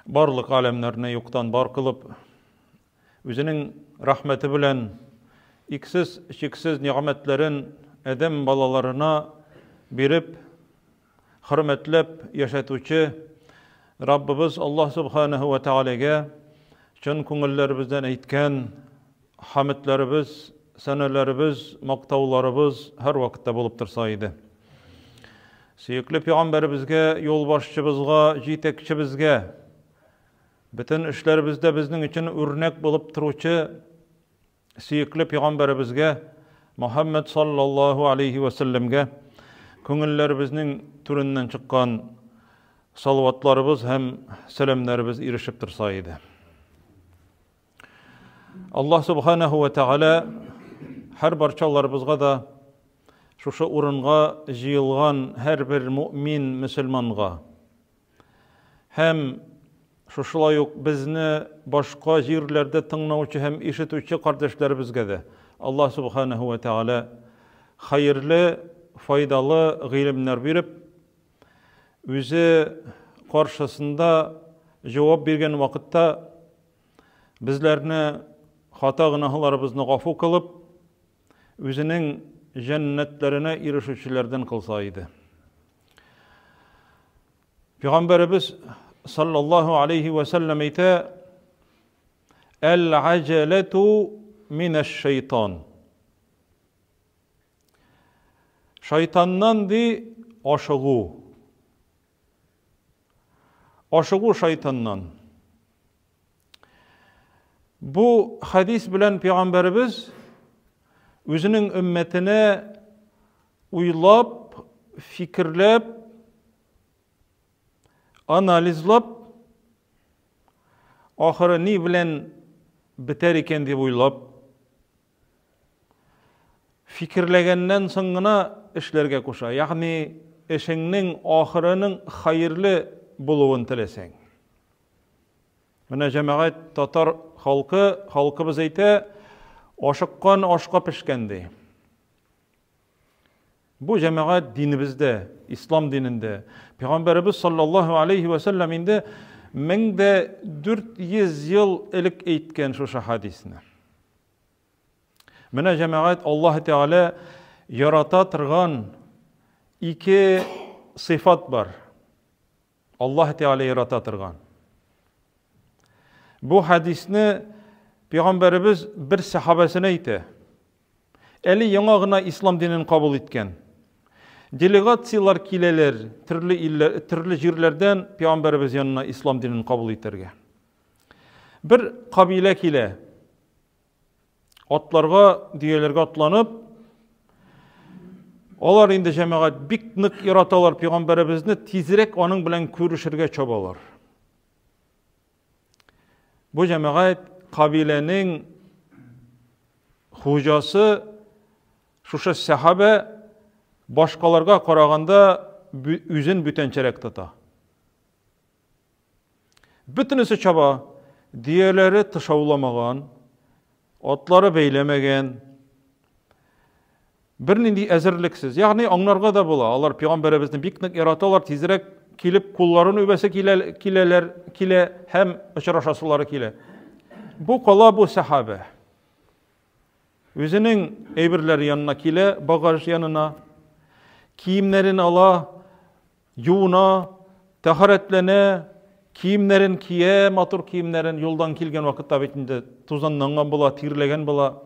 barlık alemlerine yoktan bar kılıp, özünün rahmeti bilen iksiz, şiksiz nimetlerin edem balalarına birip, hürmetlep yaşatıcı Rabbimiz Allah Subhanahu ve Teala'ya çın köngüllerimizden aytkan hamdlarımız, senelerimiz, maktavlarımız her vakitte bulup tursaydı. Sürekli Peygamberimizge, yolbaşçımızga, jitekçimizge, bütün işlerimizde bizning için örnek bulup turuvchi sürekli Peygamberimizge, Muhammed sallallahu aleyhi ve sellemge köngüllerimizning türünden çıkan salavatlarımız hem selamlarımız irişip tursaydı. Allah Subhanahu ve Teala her barçalarımızga da şuşa urunga jıyılgan her bir mümin müslümanга hem şuşulay yok bizni başka jirlerde tıngnauvchi hem işituvchi kardeşlerimizge de Allah Subhanahu ve Teala hayırlı, faydalı gıylımlar berip özü karşısında cevap bergen vakitta bizlerni hata günahlarımızı gafu kılıp özünün cennetlerine erişişçilerden kılsaydı. Peygamberimiz sallallahu aleyhi ve sellem ite el-aceletu mineşşeytan. Şeytandan di aşığı. Aşığı şeytandan. Bu hadis bilen Peygamberimiz özünün ümmetine uylap, fikirlep, analizlap, ahırı ni bilen biter eken dep uylap, fikirlegenden soňuna işlerge koşa. Yani eşeňniň ahyrının hayırlı buluwyn tileseň. Mine cemaat Tatar halkımız ite aşıkkan aşka pişkendi. Bu cemaat dinimizde, İslam dininde, Peygamberimiz sallallahu aleyhi ve selleminde 1400 yıl ilik eytken şu hadisini. Mine cemaat Allah Teala yarata tırgan iki sıfat var. Allah Teala yarata tırgan. Bu hadisni Peygamberimiz bir sahabesine ite. Eli yanağına İslam dinini kabul etken. Delegatsiyalar kileler, türlü jirlerden Peygamberimiz yanına İslam dinini kabul eterge. Bir kabile kile atlarga, diyelerge atlanıp, olar indi cemaat biknik yaratalar Peygamberimizni tizirek onun bilen körüşürge çabalar. Bu cemaat kabilenin hujası şuşa sahabe başkalarga karaganda üzün bütençerek tata. Bütünüsü çaba, diğerleri tışavlamagan, atları beylemegen, birinin ezirliksiz. Yani onlarga da bula. Onlar Peygamberimizin biknik yaratalar tizirek kilip kullarını übesi kile hem ışıraşasıları kile. Bu kola bu sahabe. Özünün eybirleri yanına kile, bagaj yanına, kiyimlerin ala, yuğuna, taharetlene, kiyimlerin kiye, matur kiyimlerin yoldan kilgen vakitta bitinde tuzanlangan bula, tirlegen bula.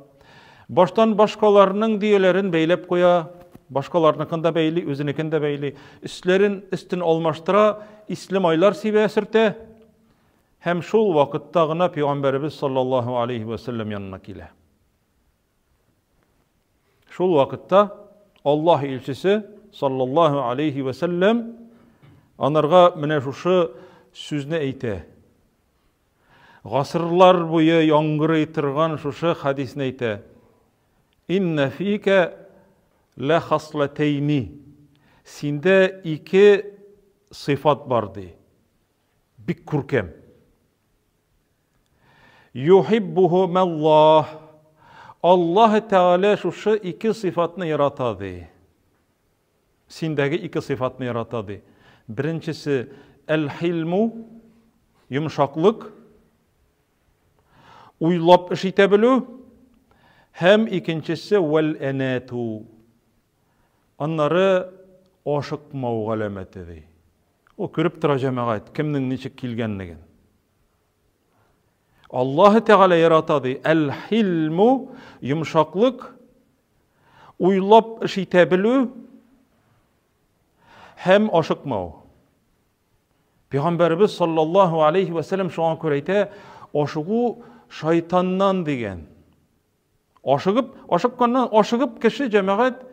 Baştan başkalarının diyelerin beylep koya, başkalarınınkında beyli, özünükünde beyli. Üstlerin üstün olmaştıra, İslam aylar sibe sirte, hem şul vakittağına Peygamberimiz sallallahu aleyhi ve sellem yanına kile. Şul vakitta Allah elçisi sallallahu aleyhi ve sellem anarga mine şuşu sözüne eyte. Gasırlar boyu yangır eytirgan şuşu hadisine eyte. İnne fike le hasleteyni. Sinde iki sıfat vardı. Bir kurkem. Yuhibbuhum Allah. Allah Teala şuşu iki sıfatını yaratadı. Sindeki iki sıfatını yaratadı. Birincisi el-hilmu, yumşaklık, uylap iş ite bilүү, hem ikincisi vel enetu. Onları aşıkmau alametidir. O körüp tura cemaat, kimnin niçik kilgenligin. Allah Teala yaratadı. El-hilmu, yumşaklık, uylap iş ite bilүү, hem aşıkmau. Peygamberimiz sallallahu aleyhi ve sellem şu an köreyte, aşığı şeytandan degen. Aşıgıp kişi cemaat,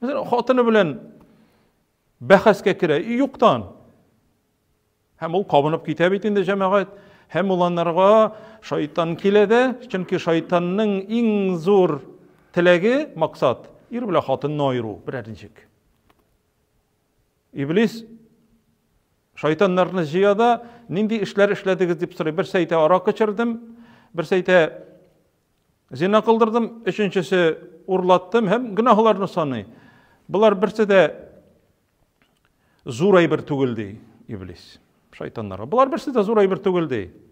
mesela hatını bilen bähäske kire, yoktan. Hem ol kabınıp kite bitinde cemaat, hem olanlarga şeytan kilede, çünkü şeytanның iň zor tilegi, maksat, ir bile hatını ayıruu, birerincik. İblis, şeytanlarını jiyada, nindi işler işledigiz dip soruyor. Bir seyte arak içirdim, bir seyte zina kıldırdım, üçüncüsü urlattım, hem günahlarını sanı. Bular birisi de zuray bir tugildi iblis, şeytanlara. Bular birisi de zuray bir tugildi.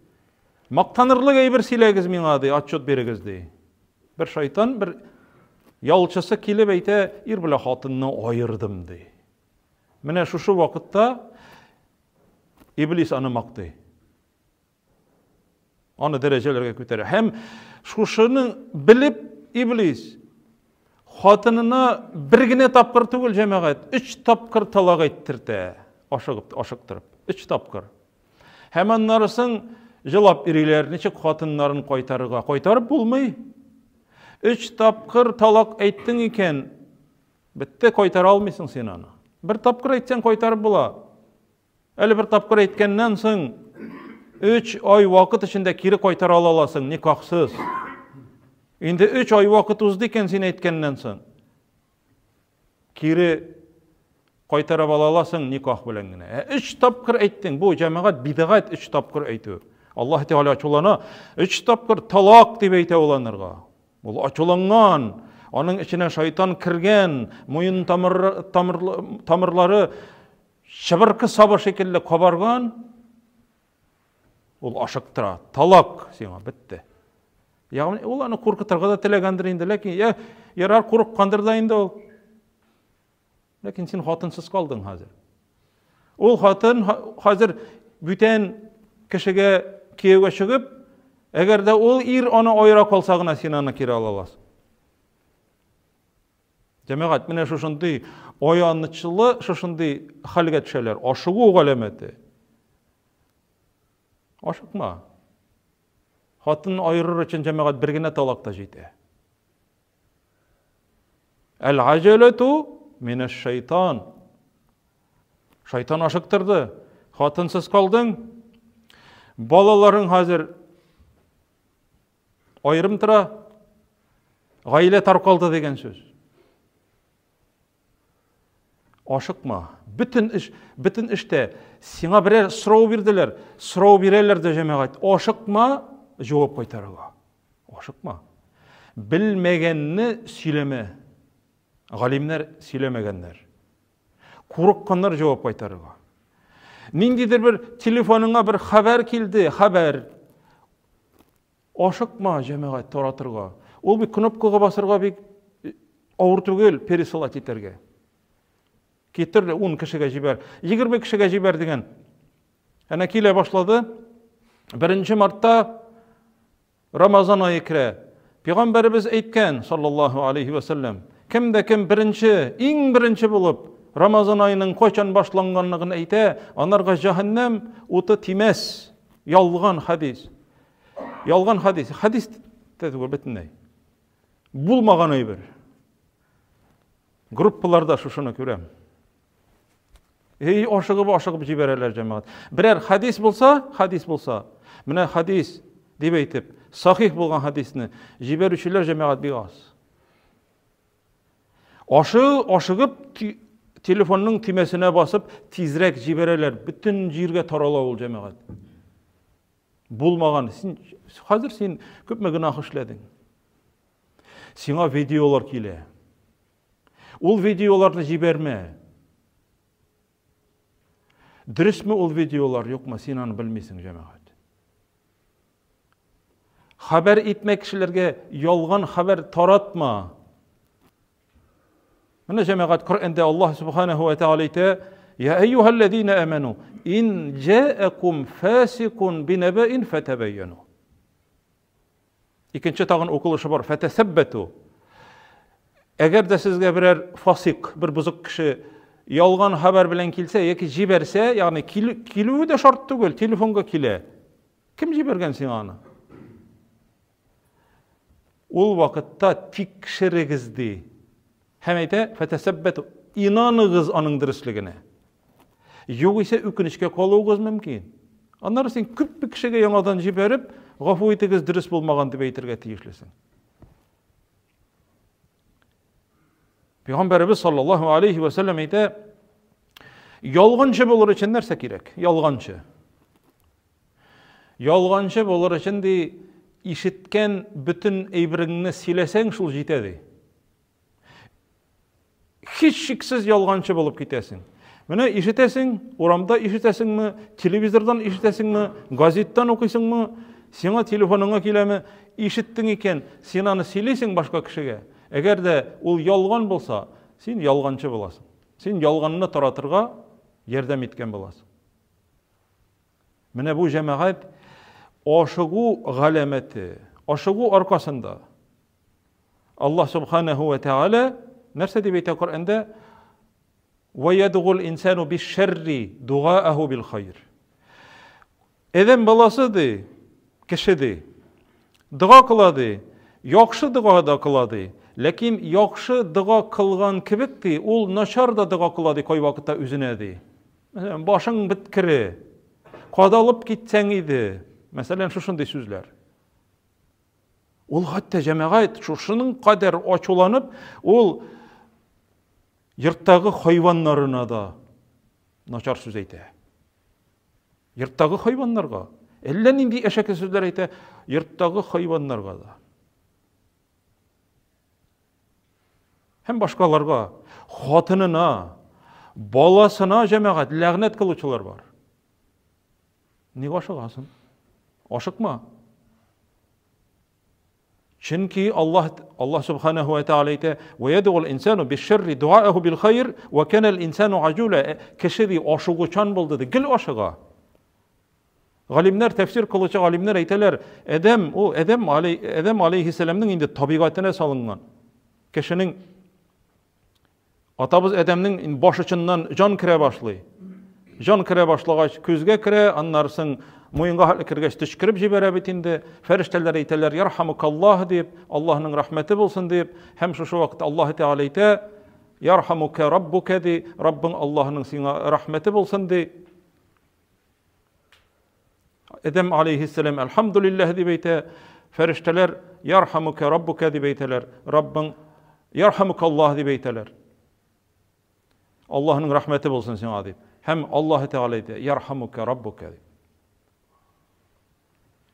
Maktanırlık bir silegiz min adı, atçot berigizdi. Bir şeytan, bir yalçısı kilip eyte, ir bile hatını ayırdım di. Mine şu vakitta iblis anımaktı. Onu derecelerge köterir. Hem şuşunu bilip iblis hatınına birgine tapkır tugul cemaat, 3 tapkır talak ettirdi. Aşıktırıp, 3 tapkır. Hemen narısın jılap iriler, neçe hatınların koytarıp bulmay. 3 tapkır talak ettin iken, bitti koytar almysın sen onu. Bir tapkır etsen koytarıp bula. Öyle bir tapkır etkenden soň 3 ay vakit içinde kiri koytara alasın nikahsız. Indi 3 ay vakit uzdy eken sen etkenden soň kiri koytara alasın nikah bilen gine. 3 tapkır ettin. Bu cemaat bid'at 3 tapkır eytүү. Allah Teala açulana 3 tapkır talak diп eyte olanlarga. Bu açulangan, onun içine şeytan kirgen, moyun tamirlary şıbırkı sabır şekilde kobargan, ol aşıktıra, talak sena bitti. Yani olanı korkutarga da telegandir indi, lekin yarar korkkandır indi ol. Lekin sen hatınsız kaldın hazır. Ol hatın hazır büten kişige kiyege çıkıp, eğer de ol ir onu ayıra kalsagına sen onu kire alalasın. Cemaat mine şuşundy oyanıçılı şuşundy halga düşeler. Aşıgı galemeti. Aşıkma. Hatın ayırır için cemaat birgine talakta jeydi. El-aceletu mineş-şeytan. Şeytan aşıktırdı. Hatınsız kaldın. Balaların hazır ayırım tıra gaile tarkaldı degen söz. Aşıkma. Bütün işte sana birer sırau birdiler. Sırau birerler de cemaat. Aşıkma, cevap koytarıga. Aşıkma. Bilmegenini söyleme. Galimler söylemegenler. Kurukkanlar cevap koytarıga. Nindidir bir telefonuna bir haber kildi, haber. Aşıkma cemaat toratırga. Ol bir knopkaga basırga bir ağırtı gel, perisalat eterge. Getirdi 10 kişiге jiber, 20 kişiге jiber degen. Ana kile başladı. 1 Mart'ta Ramazan ayı kire. Peygamberimiz aytkan sallallahu aleyhi ve sellem, kimde kim birinci bulup Ramazan ayının koçan başlanganlığını ayta, onlarga cehennem otu times. Yalgan hadis. Yalgan hadis. Hadis dedi bitinay. Bulmagan ay bir. Gruppalarda şuşunu görem. Aşıgıp jibererler cemaat. Birer hadis bulsa, mine hadis dip eytip, sahih bolgan hadisini jiberüşüler cemaat bir az. Aşıgıp telefonun timesine basıp tizrek jibererler, bütün jirge tarala ol cemaat. Bulmagan, hazır sen köpme günah işledin. Sina videolar kile. Ol videolarını jiberme. Dürüst mü ol videolar yok mu? Sen onu bilmesin cemaat. Haber etme kişilerge yolgan haber taratma. Mana cemaat Kur'an'da Allah Subhanahu ve Teala ayta: "Ya eyyuhellezine amenu in ja'akum fasikun bineba'in fetebeyyenu." İkinci tağın okuluşu var. Fetesebbetu. Eğer de sizge birer fasik, bir buzuk kişi yalgan haber bilen kilse, yeki jiberse, yani kiluyu da şart tugul, telefonga kile. Kim jibergen sen anı? Ol vakitta tikşirigizdi. Hem ayta fetesebbetu. İnanıgız anın dürüstlüğüne. Yok ise ükinişke koluğuz mümkün. Anlar sen küp bir kişiye yanadan jiberip, gafu etigiz dürüst bulmagan dip aytırga tiyişlisin. Peygamberimiz sallallahu aleyhi ve sellem ayta: "Yalğançı bolur için nerse kirek? Yalğançı. Yalğançı bolur için de işitken bütün eybirini silesen şul jitedi. Hiç şiksiz yalğançı bolup gitesin. Mene işitesin, oramda işitesin mi, televizordan işitesin mi, gazetten okuysun mu, sana telefonuna kilemi, işittin iken, sen anı silesin başka kişiye. Eğer de ol yalğan bolsa, sen yalğançı bolasın. Sen yalğanını taratırga yerdem etken bolasın. Mene bu cemaat aşıgu galemeti, aşıgu arkasında Allah Subhanahu ve Teala nerse dip ayta Kur'an'da: "Ve yedgul insanu bi'ş-şerri du'aahu bil hayr." Edem balasıdı, kişidi. Dua kıladı, yaxşı dua da kıladı. Lakin yaxşı dua kılgan kibikti, ol naşar da dua kıladı koy vakitta üzünedi. Mesela başın bitkiri, qadalıp gitsen idi. Mesela şuşunday sözler. Ol hatta cemaat şuşunun kadar açulanıp, ol yırttağı hayvanlarına da naçar söz ayta. Yırttağı hayvanlarga. Ellen indi eşek sözler ayta, yırttağı hayvanlarga da. Hem başkalarga, hatınına, balasına cemaat lağnet kılıçılar var. Niye aşıqasın? Aşıqma. Çünkü Allah Subhanahu ve Teala ayta: "Ve yed'ul insanu bi'ş-şerri du'aahu bil hayr ve kana'l insanu acula." Kişi aşıqçan boldu dedi. Gil aşıqa. Galimler tefsir kılıcı galimler aytalar, Edem aleyhisselam'ın indi tabiatına salıngan. Kişinin atabız Edem'nin baş içinden can kire başlay. Can kire başlagaç közge kire, anlarsın moyunga kirgeç tüşkirip jibere bitinde. Ferişteler aytalar yarhamukallah deyip, Allah'ın rahmeti bolsun deyip, hem şu vakit Allah Teala ayta yarhamuka rabbuka de, Rabbin Allah'ın sana rahmeti bolsun de. Edem aleyhisselam elhamdülillah deyip ayta, ferişteler yarhamuka rabbuka deyip aytalar, Rabbin yarhamukallah deyip aytalar. Allah'ın rahmeti bolsun sana deyip. Hem Allah Teala ayta yarhamuka rabbuka deyip.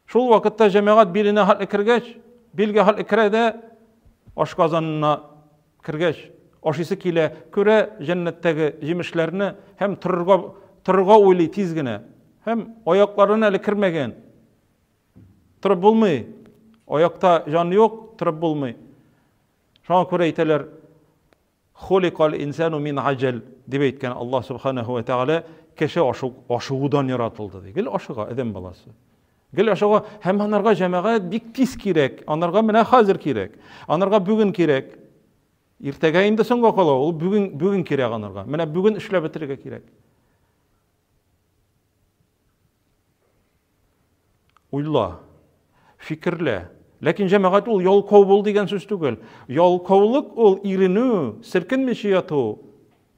Şol vakitte cemaat birine hal kirgeç, bilge hal kirede aşkazanına kirgeç. Aşısı kile köre cennetteki jimişlerini hem tırga uyli tizgine, hem ayaklarına eli kirmegen. Tırıp bulmay. Ayakta canı yok, tırıp bulmay. Şuna köre ayteler "Hulikal insanu min acel" diye aytken Allah Subhanahu ve Teala kişi aşıgudan yaratıldı diye. Gel aşıga edem balası. Gel aşağı hem anarga cemaat bik pis kirek, anarga mene hazır kirek, anarga bugün kirek. Irtege indi songa kala, ol bugün kirek anarga. Mene bugün işle bitirge kirek. Uyla, fikirle. Lakin cemaat ol yol kovul digen söz tugul. Yol kovuluk ol irinü, sirkinmişi yatı,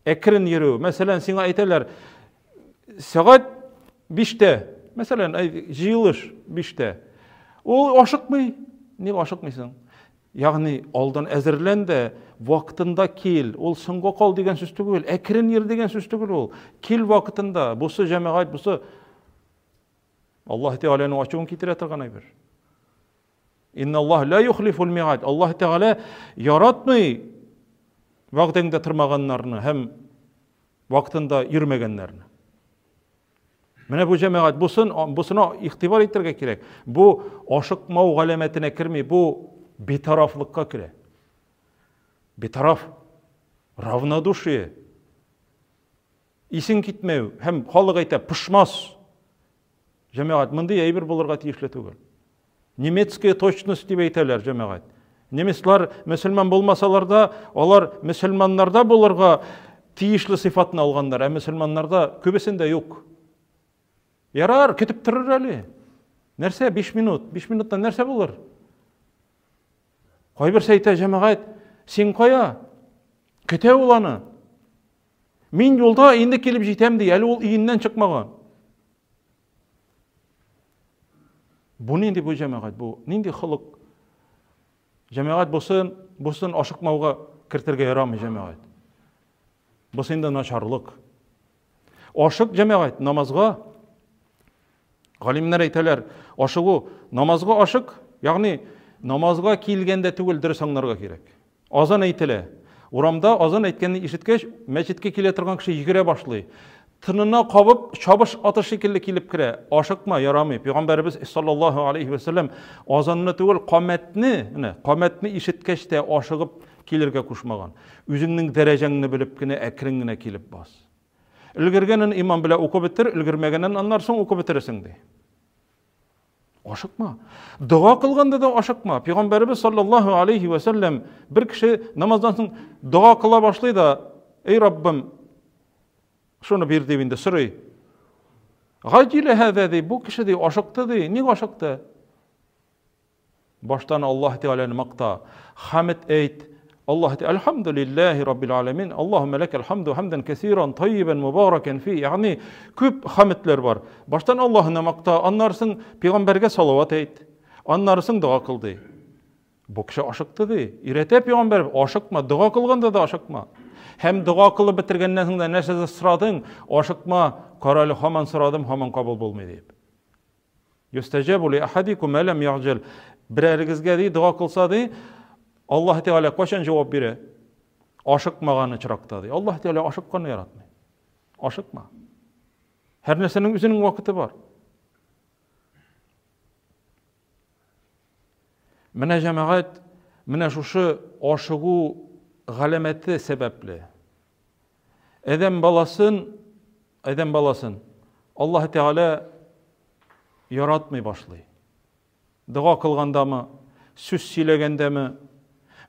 ekrin yürü. Mesela sana ayteler, saat 5'te, mesela jıyılış 5'te. O aşık mı? Niye aşık mısın? Yani aldan ezirlen de vaktında kil, ol songa kal digen söz tugul, ekrin yer digen söz tugul ol. Kil vaktında, busu cemaat, busu Allah Teala'nın açığın kitire tırgana bir. İnna Allah la yuhliful mi'ad. Allah Teala yaratmay vaktinde tırmaganlarını hem vaktinde yürmegenlerini. Менә бу җәмәгать бусына игътибар итәргә кирәк. Бу ашыкмау галәмәтенә кирми, бу битарафлыкка керә. Битараф, равнодушие, исең китмәү һәм халык әйтә пышмас. Җәмәгать мондый әйбер булырга тиешле түгел. Немецкая точность дип әйтәләр җәмәгать. Немецлар мөселман булмасалар да, алар мөселманнарда булырга тиешле сыйфатны алганнар, ә мөселманнарда күбесендә юк. Ярар, көтеп торыр әле. Нәрсә 5 минут? 5 минуттан нәрсә булыр? Кайберсе әйтә җәмәгать, син кая? Көтә ул аны. Мин юлда инде килеп җитәм ди, әле ул өеннән чыкмаган. Бу нинди бу җәмәгать, бу нинди холык? Җәмәгать бусын ашыкмауга кертергә ярамый җәмәгать. Бу инде начарлык. Ашык җәмәгать намазга галимнәр әйтәләр, ашыгу намазга ашык, ягъни намазга килгәндә түгел дөрес аңларга кирәк. Азан әйтелә. Урамда азан әйткәнне ишеткәч, мәчеткә килә торган кеше йөгерә башлый. Тынына кабып, чабыш аты шикелле килеп керә. Ашыкма, ярамый. Пәйгамбәрбез саллаллаһу алейхи ва саллям азанны түгел, камәтне ишеткәч тә ашыгып килергә кушмаган. Үзеңнең дәрәҗәңне белеп кенә әкрен генә килеп бас. Өлгергәнен имам белән укып бетер, өлгермәгәнен аннарсың укып бетерәсең ди. Ашыкма. Дуа кылганда да ашыкма. Пәйгамбәрбез саллаллаһу алейхи ва саллям бер кеше намаздан соң дуа кыла башлый да, ey Раббым, шуны бир дип инде сорый. Гаҗиле һәза ди, бу кеше ди ашыкты ди. Ник ашыкты? Баштан Аллаһ Тәгаләне макта, хәмд әйт. Аллаһ Тәгалә алхамдулиллаһи раббил аламин. Аллаһумма лакал хамду хамдан кесиран таййибан мубаракен фи. Ягъни күп хәмдләр бар. Баштан Аллаһны макта, аннарсың пәйгамбәргә салават әйт. Аннарсың дуа кыл ди. Бу кеше ашыкты ди. Ирәтә пәйгамбәр ашыкма, дуа кылганда да ашыкма. Һәм дуа кылып бетергәннән соң да нәрсә сорадың, ашыкма, каралы һаман сорадым, һаман кабул булмый дип. Юстаҗабу ли ахадикум ма лам яъҗал. Берәрегезгә ди дуа кылса ди, Аллаһ Тәгалә кашан җавап бирә? Ашыкмаганы чиракта ди. Аллаһ Тәгалә ашыкканны яратмый. Ашыкма. Һәр нәрсәнең үзенең вакыты бар. Менә җәмәгать, менә шушы ашыгу галәмәте сәбәпле. Адәм баласын Аллаһ Тәгалә яратмый башлый. Дуа кылгандамы, сүз сөйләгәндәме,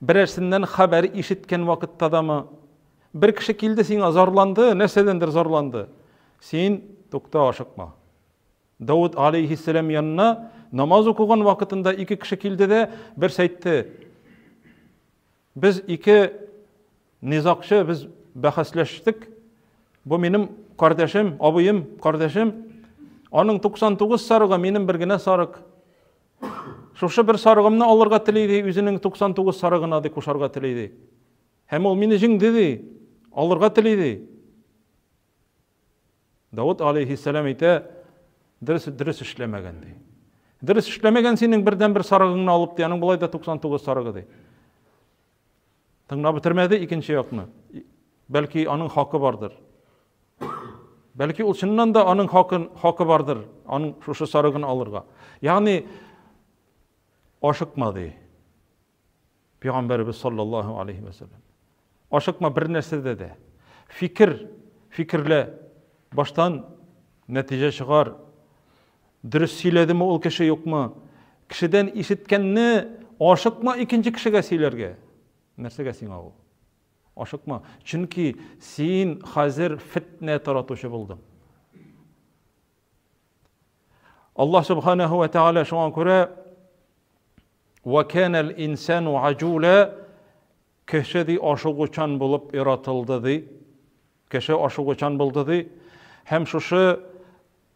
берәрсеннән хәбәр ишеткән вакытта дамы, бер кеше килде сиңа зарланды, нәрсәдәндер зарланды. Син тукта, ашыкма. Дауд алейхиссалам янына намаз укыган вакытында ике кеше килде дә берсе әйтте. Без ике низакчы, без бәхәсләштек. Бу минем кардәшем, абыем, кардәшем. Аның 99 сарыгы, минем бер генә сарык. Шушы бер сарыгымны алырга теләйди, үзенең 99 сарыгына ди кушарга теләйди. Һәм ул мине җиңде ди, алырга теләйди. Дауд алейхиссалам әйтә, дөрес эшләмәгән ди. Дөрес эшләмәгән синең бердән бер сарыгыңны алып ди, аның булай да 99 сарыгы ди. Тыңлап бетермәде икенче якны. Бәлки аның хакы бардыр. Бәлки ул чыннан да аның хакы бардыр, аның шушы сарыгын алырга. Ягъни ашыкма ди. Пәйгамбәрбез саллаллаһу алейхи ва саллям. Ашыкма бер нәрсәдә дә. Фикерлә, баштан нәтиҗә чыгар. Дөрес сөйләдеме ул кеше юкмы? Кешедән ишеткәнне ашыкма икенче кешегә сөйләргә. Нәрсәгә сиңа ул? Ашыкма. Чөнки син хәзер фитнә таратучы булдың. Аллаһ субханаһу ва тааля шуңа күрә ва канал инсану аҗула, кеше ди ашыгучан булып яратылды ди. Кеше ашыгучан булды ди. Һәм шушы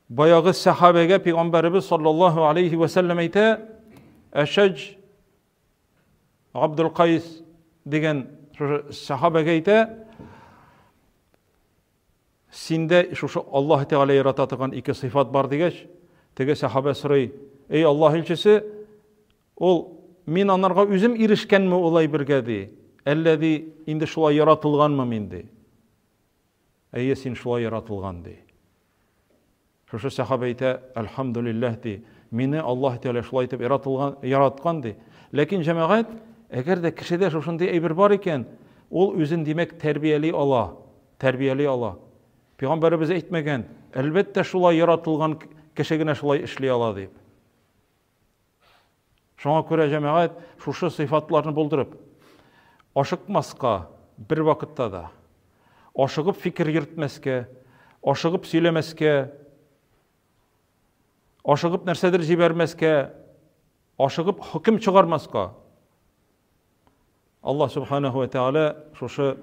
баягы сахабәгә пәйгамбәрбез саллаллаһу алейхи ва саллям әйтә, Ашaj Абдул Кайс дигән сахабәгә әйтә, синдә шушы Аллаһ Тәгалә ярата торган ике сыйфат бар дигәч, теге сахаба сорый, эй Аллаһ илчесе, ул мин анарга үзем ирешкәнме улай бергә ди, әлләди инде шулай яратылганмы мин ди. Әйе, син шулай яратылган ди. Şuşa sahabe ite, elhamdülillah di. Meni Allah Teala şulay itip yaratgan di. Lekin cemaat, eğer de kişide şuşunday eybir bar iken, ol özün demek terbiyeli Allah. Terbiyeli Allah. Peygamberimiz etmegen, elbette şulay yaratılgan kişigine şulay işley ala deyip. Şoňa göre cemaat şuşu sıfatlaryny buldurup, aşykmaska bir vakitda da, aşygyp fikir ýürtmeske, aşygyp süýlemeske, aşygyp nersedir jibermeske, aşygyp hüküm çygarmaska. Allah subhanahu ve taala şuşu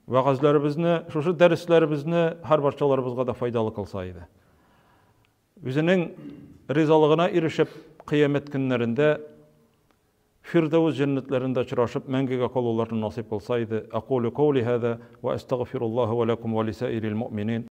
wagazlarybyzyny, şuşu derslerimizni her barçalarybызга da faydaly kılsaydı. Özüniň rizalygyna erişip kıyamet günlerinde Firdevs cennetlerinde uçraşıp mengege kolularını nasip kılsaydı. Aqulu qawli hada ve estağfirullaha ve lekum ve lisairil mu'minin.